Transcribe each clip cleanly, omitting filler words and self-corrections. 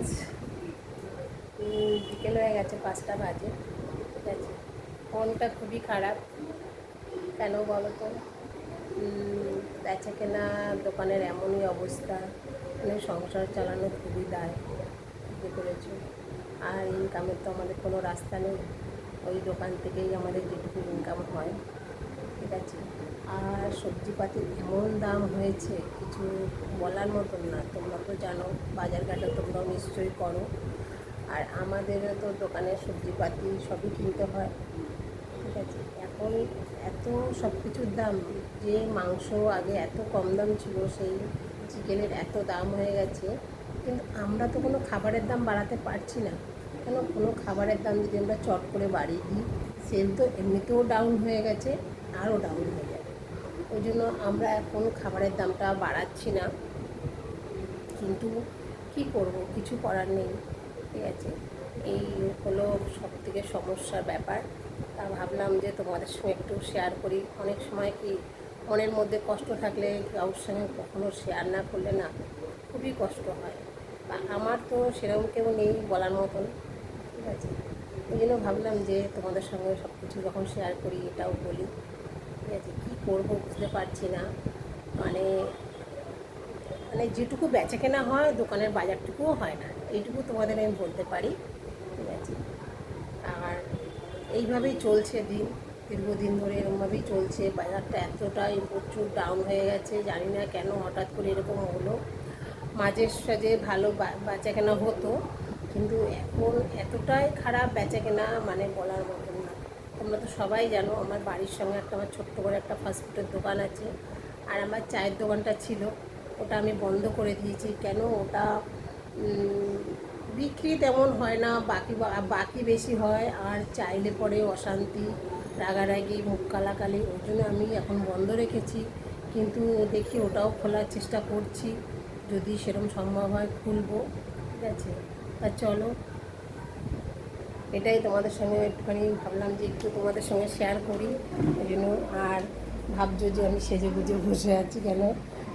Friends, বিকেল হয়ে গেছে, 5টা বাজে। ঠিক আছে, মনটা খুবই খারাপ। কেন বলো তো? বেচা কেনা দোকানের এমনই অবস্থা, মানে সংসার চালানো খুবই দায়। বুঝতে পেরেছো? আর ইনকামের তো আমাদের কোনো রাস্তা নেই, ওই দোকান থেকেই আমাদের যেটুকু ইনকাম হয়। ঠিক আছে, আর সবজিপাতির এমন দাম হয়েছে, কিছু বলার মতন না। তোমরা তো জানো, বাজারঘাটে তোমরাও নিশ্চয়ই করো। আর আমাদেরও তো দোকানের সবজিপাতি সবই কিনতে হয়। ঠিক আছে, এখন এত সব কিছুর দাম, যে মাংস আগে এত কম দাম ছিল, সেই চিকেনের এত দাম হয়ে গেছে। কিন্তু আমরা তো কোনো খাবারের দাম বাড়াতে পারছি না। কেন? কোনো খাবারের দাম যদি আমরা চট করে বাড়িয়ে দিই, সেল তো এমনিতেও ডাউন হয়ে গেছে, আরও ডাউন হয়ে যাবে। ওই জন্য আমরা এখন খাবারের দামটা বাড়াচ্ছি না। কিন্তু কি করব, কিছু করার নেই। ঠিক আছে, এই হলো সবথেকে সমস্যার ব্যাপার। তা ভাবলাম যে তোমাদের সঙ্গে একটু শেয়ার করি। অনেক সময় কি মনের মধ্যে কষ্ট থাকলে কারোর সঙ্গে কখনো শেয়ার না করলে না খুবই কষ্ট হয়। বা আমার তো সেরকম কেউ নেই বলার মতন। ঠিক আছে, ওই জন্য ভাবলাম যে তোমাদের সঙ্গে সব কিছু যখন শেয়ার করি এটাও বলি। ঠিক আছে, কী করবো বুঝতে পারছি না। মানে মানে যেটুকু বেচা কেনা হয়, দোকানের বাজারটুকুও হয় না, এইটুকু তোমাদের আমি বলতে পারি। ঠিক আছে, আর এইভাবেই চলছে দিন, দীর্ঘদিন ধরে এরকমভাবেই চলছে। বাজারটা এতটাই প্রচুর ডাউন হয়ে গেছে, জানি না কেন হঠাৎ করে এরকম হলো। মাঝে সাঝে ভালো বেচা কেনা হতো, কিন্তু এখন এতটাই খারাপ বেচা কেনা, মানে বলার মতন না। তোমরা তো সবাই জানো, আমার বাড়ির সঙ্গে আমার ছোট্ট করে একটা ফাস্টফুডের দোকান আছে। আর আমার চায়ের দোকানটা ছিল, ওটা আমি বন্ধ করে দিয়েছি। কেন? ওটা বিক্রি তেমন হয় না, বাকি বেশি হয়, আর চাইলে পরে অশান্তি, রাগারাগি, মুখ কালাকালি। ওই জন্য আমি এখন বন্ধ রেখেছি। কিন্তু দেখি ওটাও খোলার চেষ্টা করছি, যদি সেরকম সম্ভব হয় খুলবো। ঠিক আছে, তা চলো, এটাই তোমাদের সঙ্গে একটুখানি ভাবলাম যে একটু তোমাদের সঙ্গে শেয়ার করি। ওই জন্য। আর ভাবছো যে আমি সেজে গুজে বসে আছি কেন?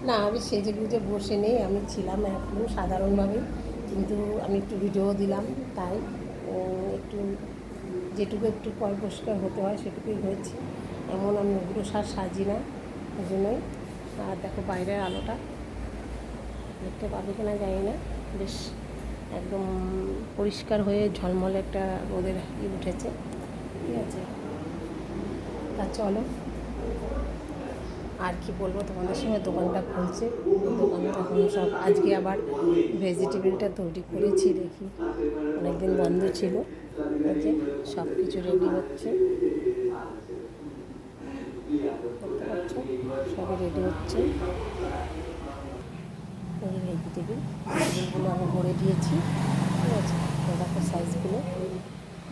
না, আমি সেজে গুজে বসে নেই, আমি ছিলাম একটু সাধারণভাবেই। কিন্তু আমি একটু ভিডিও দিলাম, তাই একটু যেটুকু একটু পরিষ্কার হতে হয় সেটুকুই হয়েছে। এমন আমি ওগুলো সাজি না, ওই জন্যই। আর দেখো বাইরের আলোটা দেখতে পাবে কিনা জানি না, বেশ একদম পরিষ্কার হয়ে ঝলমলে একটা রোদের উঠেছে। ঠিক আছে, তা চলো, আর কি বলবো তোমাদের সঙ্গে। দোকানটা খুলছে, দোকানটা এখন সব আজকে আবার ভেজিটেবিলটা তৈরি করেছি, দেখি অনেকদিন বন্ধ ছিল। এই যে সব কিছু রেডি হচ্ছে, দেখতে পাচ্ছ, সবই রেডি হচ্ছে। এই ভেজিটেবিলগুলো আমি ভরে দিয়েছি। ঠিক আছে, দেখো সাইজগুলো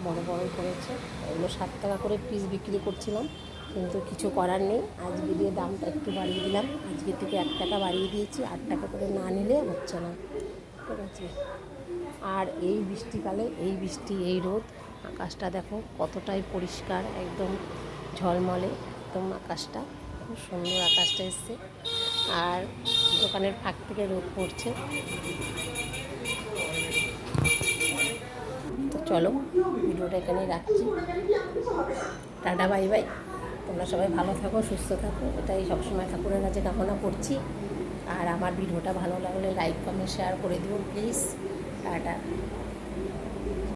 বড় বড়ই করেছে। এগুলো 7 টাকা করে পিস বিক্রি করছিলাম, কিন্তু কিছু করার নেই, আজকে দিয়ে দামটা একটু বাড়িয়ে দিলাম। আজকে থেকে 1 টাকা বাড়িয়ে দিয়েছি, 8 টাকা করে না নিলে হচ্ছে না। ঠিক আছে, আর এই বৃষ্টিকালে এই বৃষ্টি, এই রোদ, আকাশটা দেখো কতটাই পরিষ্কার, একদম ঝলমলে একদম আকাশটা, খুব সুন্দর আকাশটা এসছে। আর দোকানের ফাঁক থেকে রোদ পড়ছে। তো চলো, ভিডিওটা এখানেই রাখছি। Tata, bye bye. তোমরা সবাই ভালো থাকো, সুস্থ থাকো, এটাই সবসময় ঠাকুরের কাছে কামনা করছি। আর আমার ভিডিওটা ভালো লাগলে লাইক কমেন্ট শেয়ার করে দিও প্লিজ। টাটা।